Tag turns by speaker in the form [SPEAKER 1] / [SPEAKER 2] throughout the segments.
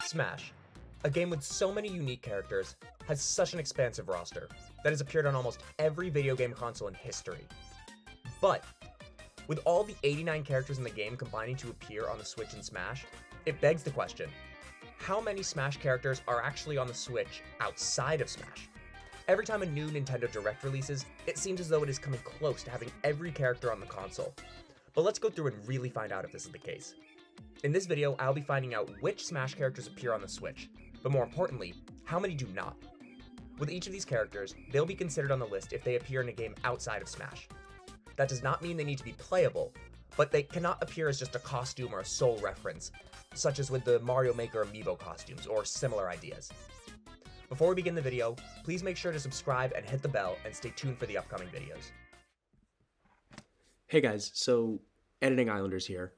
[SPEAKER 1] Smash, a game with so many unique characters, has such an expansive roster that has appeared on almost every video game console in history. But, with all the 89 characters in the game combining to appear on the Switch in Smash, it begs the question, how many Smash characters are actually on the Switch outside of Smash? Every time a new Nintendo Direct releases, it seems as though it is coming close to having every character on the console. But let's go through and really find out if this is the case. In this video, I'll be finding out which Smash characters appear on the Switch, but more importantly, how many do not. With each of these characters, they'll be considered on the list if they appear in a game outside of Smash. That does not mean they need to be playable, but they cannot appear as just a costume or a sole reference, such as with the Mario Maker amiibo costumes or similar ideas. Before we begin the video, please make sure to subscribe and hit the bell and stay tuned for the upcoming videos.
[SPEAKER 2] Hey guys, so Editing Islanders here.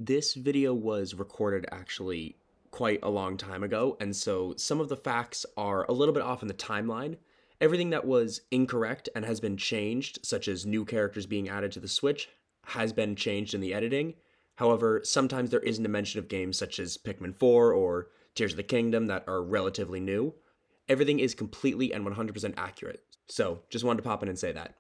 [SPEAKER 2] This video was recorded actually quite a long time ago, and so some of the facts are a little bit off in the timeline. Everything that was incorrect and has been changed, such as new characters being added to the Switch, has been changed in the editing. However, sometimes there isn't a mention of games such as Pikmin 4 or Tears of the Kingdom that are relatively new. Everything is completely and 100% accurate. So, just wanted to pop in and say that.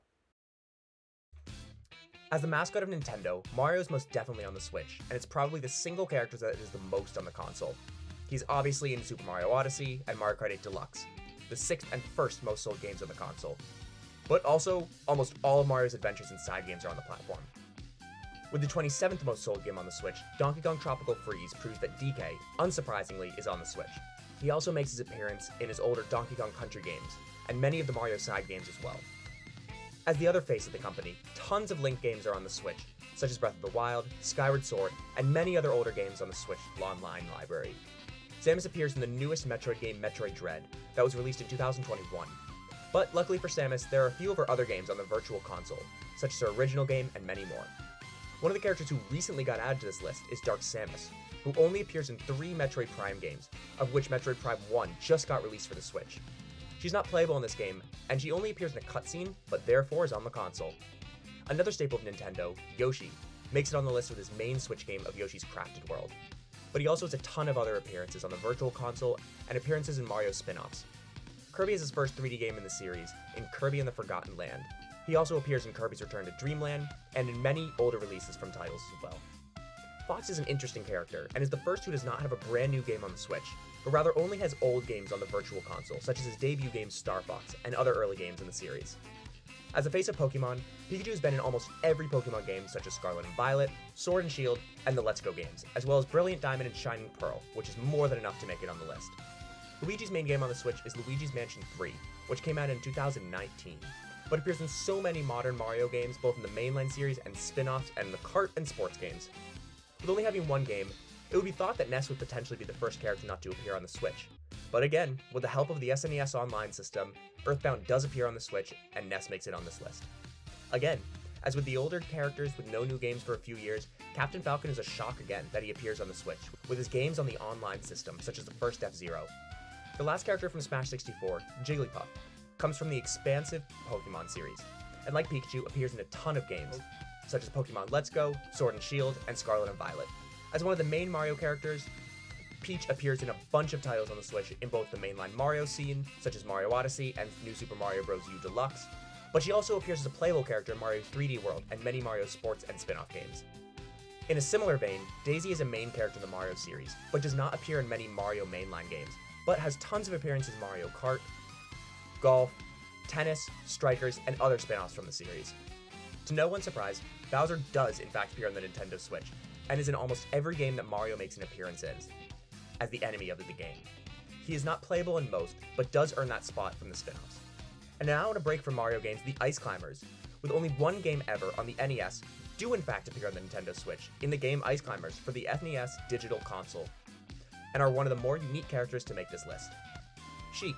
[SPEAKER 1] As the mascot of Nintendo, Mario is most definitely on the Switch, and it's probably the single character that is the most on the console. He's obviously in Super Mario Odyssey and Mario Kart 8 Deluxe, the 6th and first most sold games on the console. But also, almost all of Mario's adventures and side games are on the platform. With the 27th most sold game on the Switch, Donkey Kong Tropical Freeze proves that DK, unsurprisingly, is on the Switch. He also makes his appearance in his older Donkey Kong Country games, and many of the Mario side games as well. As the other face of the company, tons of Link games are on the Switch, such as Breath of the Wild, Skyward Sword, and many other older games on the Switch Online library. Samus appears in the newest Metroid game, Metroid Dread, that was released in 2021. But luckily for Samus, there are a few of her other games on the Virtual Console, such as her original game and many more. One of the characters who recently got added to this list is Dark Samus, who only appears in 3 Metroid Prime games, of which Metroid Prime 1 just got released for the Switch. She's not playable in this game, and she only appears in a cutscene, but therefore is on the console. Another staple of Nintendo, Yoshi, makes it on the list with his main Switch game of Yoshi's Crafted World. But he also has a ton of other appearances on the Virtual Console and appearances in Mario spin-offs. Kirby is his first 3D game in the series, in Kirby and the Forgotten Land. He also appears in Kirby's Return to Dreamland, and in many older releases from titles as well. Fox is an interesting character, and is the first who does not have a brand new game on the Switch, but rather only has old games on the Virtual Console, such as his debut game Star Fox, and other early games in the series. As the face of Pokemon, Pikachu has been in almost every Pokemon game such as Scarlet and Violet, Sword and Shield, and the Let's Go games, as well as Brilliant Diamond and Shining Pearl, which is more than enough to make it on the list. Luigi's main game on the Switch is Luigi's Mansion 3, which came out in 2019, but appears in so many modern Mario games, both in the mainline series and spin-offs and the kart and sports games. With only having one game, it would be thought that Ness would potentially be the first character not to appear on the Switch. But again, with the help of the SNES Online system, Earthbound does appear on the Switch, and Ness makes it on this list. Again, as with the older characters with no new games for a few years, Captain Falcon is a shock again that he appears on the Switch, with his games on the online system, such as the first F-Zero. The last character from Smash 64, Jigglypuff, comes from the expansive Pokemon series, and like Pikachu, appears in a ton of games, such as Pokemon Let's Go, Sword and Shield, and Scarlet and Violet. As one of the main Mario characters, Peach appears in a bunch of titles on the Switch in both the mainline Mario scene, such as Mario Odyssey and New Super Mario Bros. U Deluxe, but she also appears as a playable character in Mario 3D World and many Mario sports and spin-off games. In a similar vein, Daisy is a main character in the Mario series, but does not appear in many Mario mainline games, but has tons of appearances in Mario Kart, Golf, Tennis, Strikers, and other spin-offs from the series. To no one's surprise, Bowser does in fact appear on the Nintendo Switch, and is in almost every game that Mario makes an appearance in, as the enemy of the game. He is not playable in most, but does earn that spot from the spin-offs. And now on a break from Mario games, the Ice Climbers, with only one game ever on the NES, do in fact appear on the Nintendo Switch in the game Ice Climbers for the SNES Digital Console, and are one of the more unique characters to make this list. Sheik,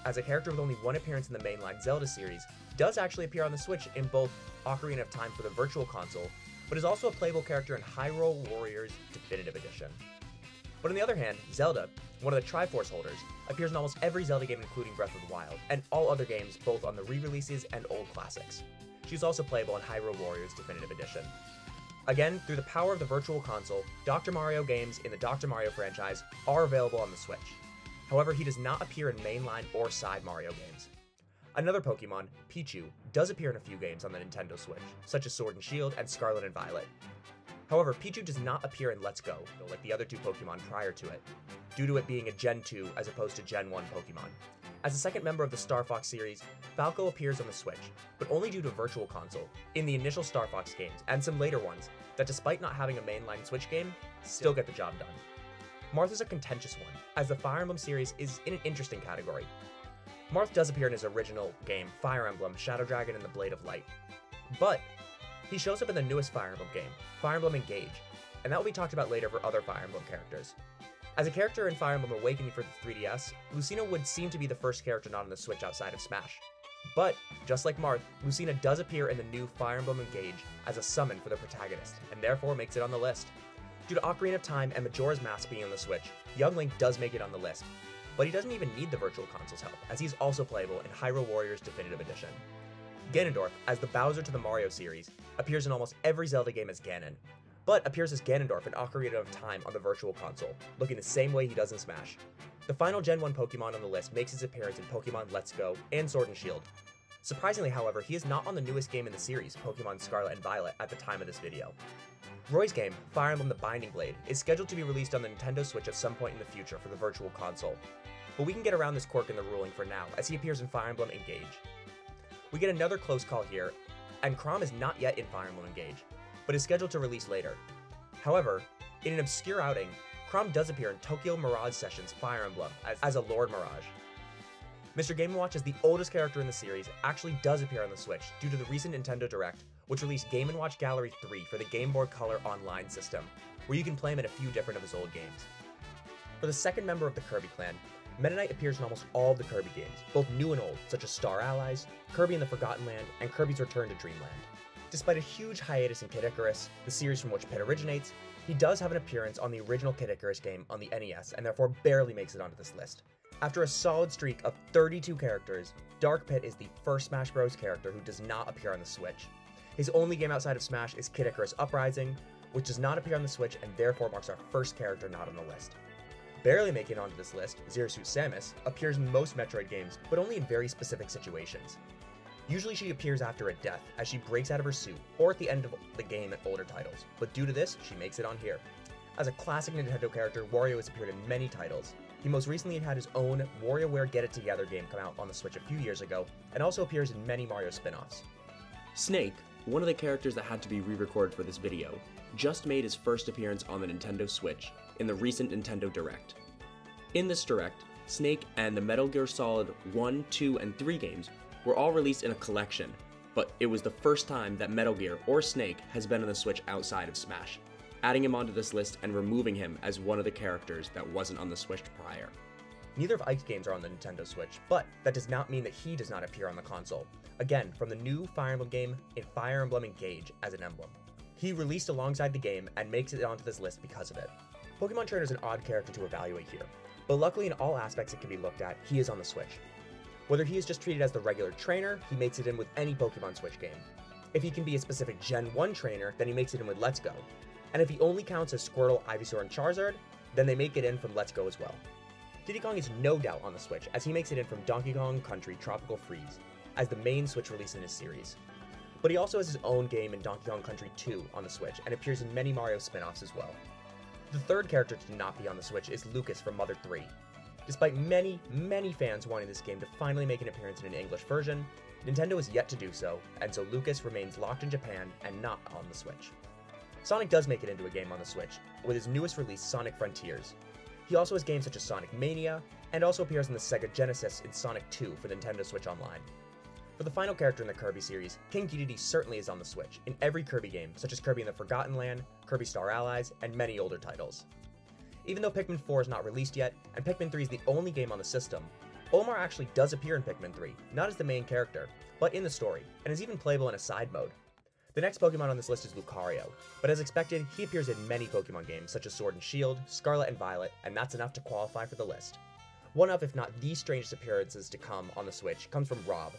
[SPEAKER 1] as a character with only one appearance in the mainline Zelda series, does actually appear on the Switch in both Ocarina of Time for the Virtual Console, but is also a playable character in Hyrule Warriors Definitive Edition. But on the other hand, Zelda, one of the Triforce holders, appears in almost every Zelda game including Breath of the Wild, and all other games both on the re-releases and old classics. She's also playable in Hyrule Warriors Definitive Edition. Again, through the power of the Virtual Console, Dr. Mario games in the Dr. Mario franchise are available on the Switch. However, he does not appear in mainline or side Mario games. Another Pokemon, Pichu, does appear in a few games on the Nintendo Switch, such as Sword and Shield and Scarlet and Violet. However, Pichu does not appear in Let's Go, like the other two Pokemon prior to it, due to it being a Gen 2 as opposed to Gen 1 Pokemon. As a second member of the Star Fox series, Falco appears on the Switch, but only due to Virtual Console, in the initial Star Fox games, and some later ones, that despite not having a mainline Switch game, still get the job done. Marth is a contentious one, as the Fire Emblem series is in an interesting category. Marth does appear in his original game, Fire Emblem, Shadow Dragon and the Blade of Light, but he shows up in the newest Fire Emblem game, Fire Emblem Engage, and that will be talked about later for other Fire Emblem characters. As a character in Fire Emblem Awakening for the 3DS, Lucina would seem to be the first character not on the Switch outside of Smash. But, just like Marth, Lucina does appear in the new Fire Emblem Engage as a summon for the protagonist, and therefore makes it on the list. Due to Ocarina of Time and Majora's Mask being on the Switch, young Link does make it on the list, but he doesn't even need the Virtual Console's help, as he's also playable in Hyrule Warriors Definitive Edition. Ganondorf, as the Bowser to the Mario series, appears in almost every Zelda game as Ganon, but appears as Ganondorf in Ocarina of Time on the Virtual Console, looking the same way he does in Smash. The final Gen 1 Pokemon on the list makes his appearance in Pokemon Let's Go and Sword and Shield. Surprisingly, however, he is not on the newest game in the series, Pokemon Scarlet and Violet, at the time of this video. Roy's game, Fire Emblem The Binding Blade, is scheduled to be released on the Nintendo Switch at some point in the future for the Virtual Console, but we can get around this quirk in the ruling for now, as he appears in Fire Emblem Engage. We get another close call here, and Chrom is not yet in Fire Emblem Engage, but is scheduled to release later. However, in an obscure outing, Chrom does appear in Tokyo Mirage Sessions Fire Emblem as a Lord Mirage. Mr. Game & Watch, as the oldest character in the series, actually does appear on the Switch due to the recent Nintendo Direct, which released Game & Watch Gallery 3 for the Game Boy Color Online system, where you can play him in a few different of his old games. For the second member of the Kirby clan, Meta Knight appears in almost all of the Kirby games, both new and old, such as Star Allies, Kirby and the Forgotten Land, and Kirby's Return to Dreamland. Despite a huge hiatus in Kid Icarus, the series from which Pit originates, he does have an appearance on the original Kid Icarus game on the NES, and therefore barely makes it onto this list. After a solid streak of 32 characters, Dark Pit is the first Smash Bros. Character who does not appear on the Switch. His only game outside of Smash is Kid Icarus Uprising, which does not appear on the Switch and therefore marks our first character not on the list. Barely making it onto this list, Zero Suit Samus appears in most Metroid games, but only in very specific situations. Usually she appears after a death, as she breaks out of her suit, or at the end of the game at older titles, but due to this, she makes it on here. As a classic Nintendo character, Wario has appeared in many titles. He most recently had his own WarioWare Get It Together game come out on the Switch a few years ago, and also appears in many Mario spin-offs.
[SPEAKER 2] Snake, one of the characters that had to be re-recorded for this video, just made his first appearance on the Nintendo Switch in the recent Nintendo Direct. In this Direct, Snake and the Metal Gear Solid 1, 2, and 3 games were all released in a collection, but it was the first time that Metal Gear or Snake has been on the Switch outside of Smash, adding him onto this list and removing him as one of the characters that wasn't on the Switch prior.
[SPEAKER 1] Neither of Ike's games are on the Nintendo Switch, but that does not mean that he does not appear on the console. Again, from the new Fire Emblem game in Fire Emblem Engage as an emblem. He released alongside the game and makes it onto this list because of it. Pokemon Trainer is an odd character to evaluate here, but luckily in all aspects it can be looked at, he is on the Switch. Whether he is just treated as the regular trainer, he makes it in with any Pokemon Switch game. If he can be a specific Gen 1 trainer, then he makes it in with Let's Go. And if he only counts as Squirtle, Ivysaur, and Charizard, then they make it in from Let's Go as well. Diddy Kong is no doubt on the Switch, as he makes it in from Donkey Kong Country Tropical Freeze, as the main Switch release in his series. But he also has his own game in Donkey Kong Country 2 on the Switch, and appears in many Mario spin-offs as well. The third character to not be on the Switch is Lucas from Mother 3. Despite many fans wanting this game to finally make an appearance in an English version, Nintendo is yet to do so, and so Lucas remains locked in Japan and not on the Switch. Sonic does make it into a game on the Switch, with his newest release, Sonic Frontiers. He also has games such as Sonic Mania, and also appears on the Sega Genesis in Sonic 2 for Nintendo Switch Online. For the final character in the Kirby series, King Dedede certainly is on the Switch, in every Kirby game, such as Kirby and the Forgotten Land, Kirby Star Allies, and many older titles. Even though Pikmin 4 is not released yet, and Pikmin 3 is the only game on the system, Olimar actually does appear in Pikmin 3, not as the main character, but in the story, and is even playable in a side mode. The next Pokemon on this list is Lucario, but as expected, he appears in many Pokemon games such as Sword and Shield, Scarlet and Violet, and that's enough to qualify for the list. One of, if not the strangest appearances to come on the Switch comes from Rob.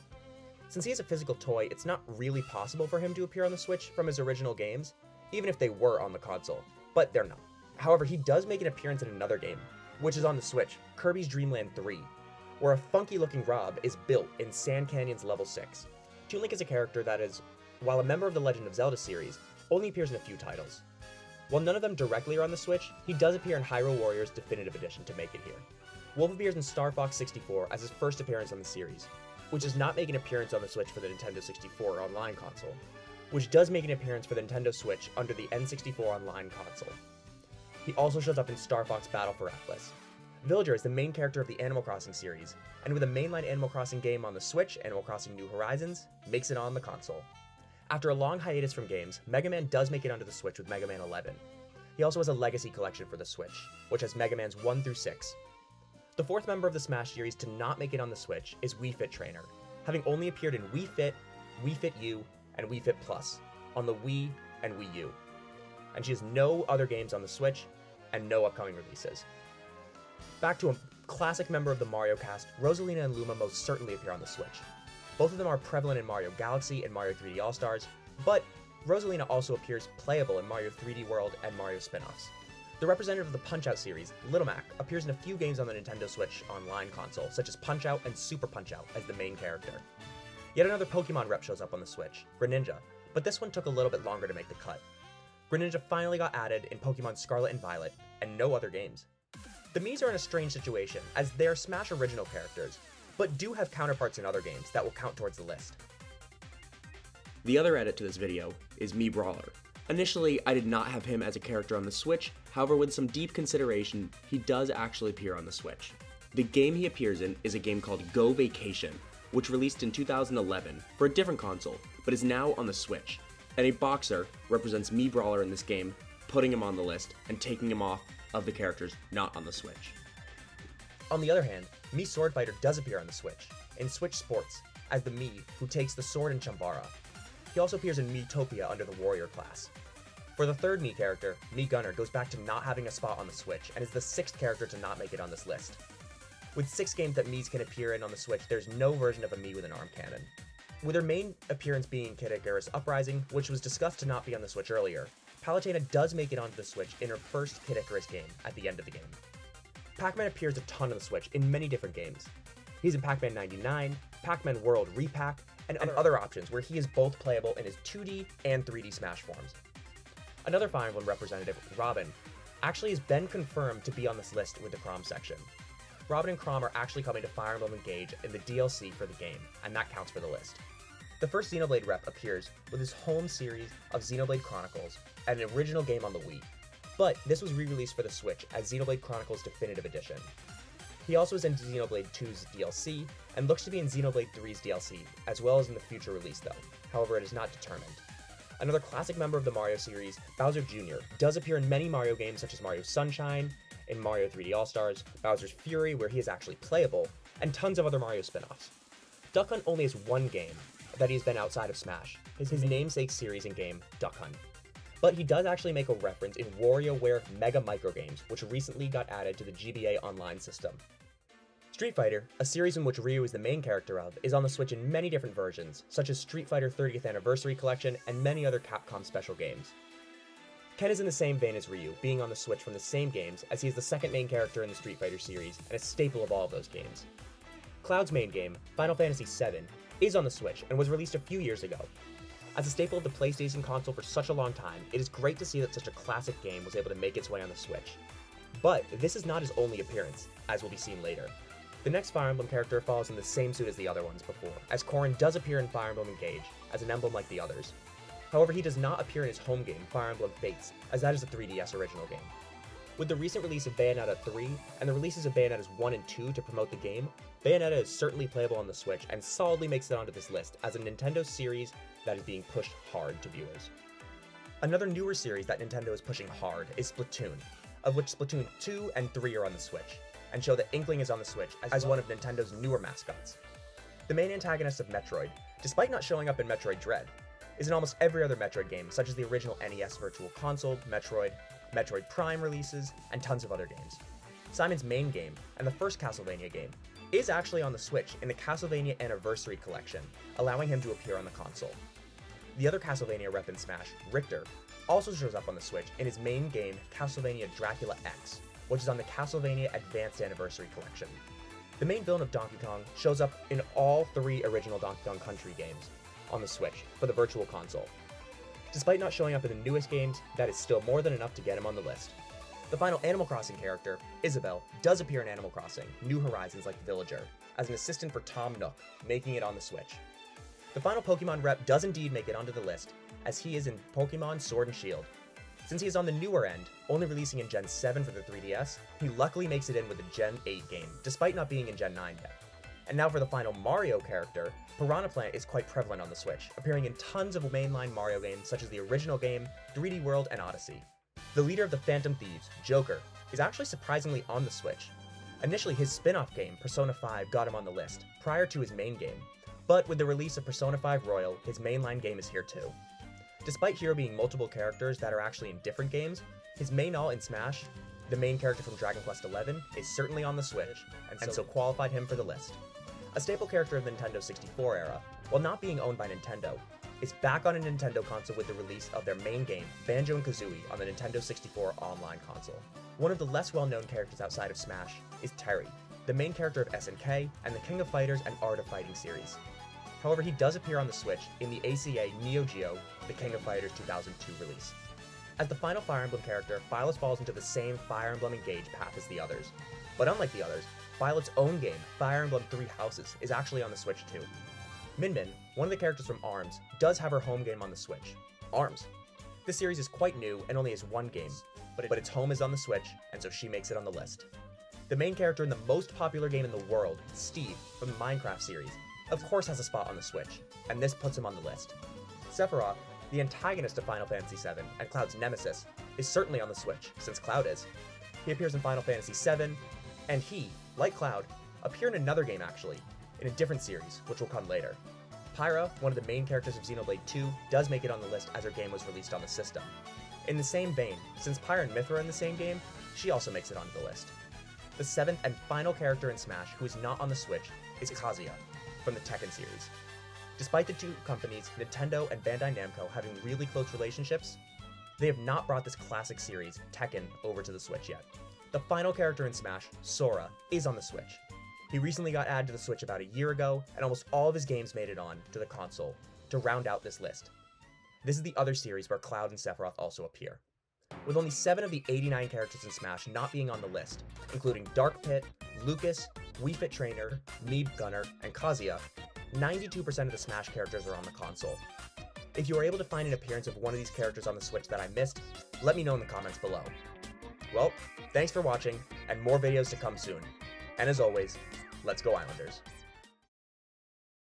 [SPEAKER 1] Since he is a physical toy, it's not really possible for him to appear on the Switch from his original games. even if they were on the console, but they're not. However, he does make an appearance in another game, which is on the Switch, Kirby's Dream Land 3, where a funky-looking Rob is built in Sand Canyon's Level 6. Toon Link is a character that is, while a member of the Legend of Zelda series, only appears in a few titles. While none of them directly are on the Switch, he does appear in Hyrule Warriors Definitive Edition to make it here. Wolf appears in Star Fox 64 as his first appearance on the series, which does not make an appearance on the Switch for the Nintendo 64 Online console, which does make an appearance for the Nintendo Switch under the N64 Online console. He also shows up in Star Fox Battle for Atlas. Villager is the main character of the Animal Crossing series, and with a mainline Animal Crossing game on the Switch, Animal Crossing New Horizons makes it on the console. After a long hiatus from games, Mega Man does make it onto the Switch with Mega Man 11. He also has a Legacy collection for the Switch, which has Mega Mans 1 through 6. The fourth member of the Smash series to not make it on the Switch is Wii Fit Trainer, having only appeared in Wii Fit, Wii Fit U, and Wii Fit Plus on the Wii and Wii U. And she has no other games on the Switch and no upcoming releases. Back to a classic member of the Mario cast, Rosalina and Luma most certainly appear on the Switch. Both of them are prevalent in Mario Galaxy and Mario 3D All-Stars, but Rosalina also appears playable in Mario 3D World and Mario spin-offs. The representative of the Punch-Out series, Little Mac, appears in a few games on the Nintendo Switch Online console, such as Punch-Out and Super Punch-Out as the main character. Yet another Pokemon rep shows up on the Switch, Greninja, but this one took a little bit longer to make the cut. Greninja finally got added in Pokemon Scarlet and Violet, and no other games. The Miis are in a strange situation, as they are Smash original characters, but do have counterparts in other games that will count towards the list.
[SPEAKER 2] The other edit to this video is Mii Brawler. Initially, I did not have him as a character on the Switch, however with some deep consideration, he does actually appear on the Switch. The game he appears in is a game called Go Vacation, which released in 2011 for a different console, but is now on the Switch. And a boxer represents Mii Brawler in this game, putting him on the list and taking him off of the characters not on the Switch.
[SPEAKER 1] On the other hand, Mii Sword Fighter does appear on the Switch, in Switch Sports, as the Mii who takes the sword in Chambara. He also appears in Miitopia under the Warrior class. For the third Mii character, Mii Gunner goes back to not having a spot on the Switch and is the sixth character to not make it on this list. With 6 games that Miis can appear in on the Switch, there's no version of a Mii with an arm cannon. With her main appearance being Kid Icarus Uprising, which was discussed to not be on the Switch earlier, Palutena does make it onto the Switch in her first Kid Icarus game at the end of the game. Pac-Man appears a ton on the Switch in many different games. He's in Pac-Man 99, Pac-Man World Repack, and other options where he is both playable in his 2D and 3D Smash forms. Another Fire Emblem representative, Robin, actually has been confirmed to be on this list with the Chrom section. Robin and Chrom are actually coming to Fire Emblem Engage in the DLC for the game, and that counts for the list. The first Xenoblade rep appears with his home series of Xenoblade Chronicles and an original game on the Wii, but this was re-released for the Switch as Xenoblade Chronicles Definitive Edition. He also is in Xenoblade 2's DLC, and looks to be in Xenoblade 3's DLC, as well as in the future release though, however it is not determined. Another classic member of the Mario series, Bowser Jr., does appear in many Mario games such as Mario Sunshine, in Mario 3D All-Stars, Bowser's Fury where he is actually playable, and tons of other Mario spin-offs. Duck Hunt only has one game that he's been outside of Smash, his namesake series and game, Duck Hunt. But he does actually make a reference in WarioWare Mega Micro Games, which recently got added to the GBA Online system. Street Fighter, a series in which Ryu is the main character of, is on the Switch in many different versions, such as Street Fighter 30th Anniversary Collection and many other Capcom special games. Ken is in the same vein as Ryu, being on the Switch from the same games, as he is the second main character in the Street Fighter series, and a staple of all of those games. Cloud's main game, Final Fantasy VII, is on the Switch, and was released a few years ago. As a staple of the PlayStation console for such a long time, it is great to see that such a classic game was able to make its way on the Switch. But this is not his only appearance, as will be seen later. The next Fire Emblem character follows in the same suit as the other ones before, as Corrin does appear in Fire Emblem Engage, as an emblem like the others. However, he does not appear in his home game, Fire Emblem Fates, as that is a 3DS original game. With the recent release of Bayonetta 3, and the releases of Bayonettas 1 and 2 to promote the game, Bayonetta is certainly playable on the Switch and solidly makes it onto this list as a Nintendo series that is being pushed hard to viewers. Another newer series that Nintendo is pushing hard is Splatoon, of which Splatoon 2 and 3 are on the Switch, and show that Inkling is on the Switch as one of Nintendo's newer mascots. The main antagonist of Metroid, despite not showing up in Metroid Dread, is in almost every other Metroid game, such as the original NES Virtual Console, Metroid, Metroid Prime releases, and tons of other games. Simon's main game, and the first Castlevania game, is actually on the Switch in the Castlevania Anniversary Collection, allowing him to appear on the console. The other Castlevania rep in Smash, Richter, also shows up on the Switch in his main game, Castlevania Dracula X, which is on the Castlevania Advanced Anniversary Collection. The main villain of Donkey Kong shows up in all 3 original Donkey Kong Country games on the Switch for the Virtual Console. Despite not showing up in the newest games, that is still more than enough to get him on the list. The final Animal Crossing character, Isabelle, does appear in Animal Crossing New Horizons like Villager, as an assistant for Tom Nook, making it on the Switch. The final Pokemon rep does indeed make it onto the list, as he is in Pokemon Sword and Shield. Since he is on the newer end, only releasing in Gen 7 for the 3DS, he luckily makes it in with the Gen 8 game, despite not being in Gen 9 yet. And now for the final Mario character, Piranha Plant is quite prevalent on the Switch, appearing in tons of mainline Mario games such as the original game, 3D World, and Odyssey. The leader of the Phantom Thieves, Joker, is actually surprisingly on the Switch. Initially, his spin-off game, Persona 5, got him on the list, prior to his main game, but with the release of Persona 5 Royal, his mainline game is here too. Despite Hero being multiple characters that are actually in different games, his main all in Smash, the main character from Dragon Quest XI, is certainly on the Switch, and so qualified him for the list. A staple character of the Nintendo 64 era, while not being owned by Nintendo, is back on a Nintendo console with the release of their main game, Banjo-Kazooie, on the Nintendo 64 online console. One of the less well-known characters outside of Smash is Terry, the main character of SNK and the King of Fighters and Art of Fighting series. However, he does appear on the Switch in the ACA Neo Geo, the King of Fighters 2002 release. As the final Fire Emblem character, Byleth falls into the same Fire Emblem Engage path as the others. But unlike the others, Byleth's own game, Fire Emblem Three Houses, is actually on the Switch too. Min Min, one of the characters from ARMS, does have her home game on the Switch, ARMS. This series is quite new and only has one game, but its home is on the Switch, and so she makes it on the list. The main character in the most popular game in the world, Steve, from the Minecraft series, of course has a spot on the Switch, and this puts him on the list. Sephiroth, the antagonist of Final Fantasy VII and Cloud's nemesis, is certainly on the Switch, since Cloud is. He appears in Final Fantasy VII, and he, like Cloud, appear in another game actually, in a different series, which will come later. Pyra, one of the main characters of Xenoblade 2, does make it on the list as her game was released on the system. In the same vein, since Pyra and Mythra are in the same game, she also makes it onto the list. The 7th and final character in Smash who is not on the Switch is Kazuya, from the Tekken series. Despite the two companies, Nintendo and Bandai Namco, having really close relationships, they have not brought this classic series, Tekken, over to the Switch yet. The final character in Smash, Sora, is on the Switch. He recently got added to the Switch about a year ago, and almost all of his games made it on to the console to round out this list. This is the other series where Cloud and Sephiroth also appear. With only 7 of the 89 characters in Smash not being on the list, including Dark Pit, Lucas, Wii Fit Trainer, Meeb Gunner, and Kazuya, 92% of the Smash characters are on the console. If you are able to find an appearance of one of these characters on the Switch that I missed, let me know in the comments below. Well, thanks for watching, and more videos to come soon. And as always, let's go Islanders.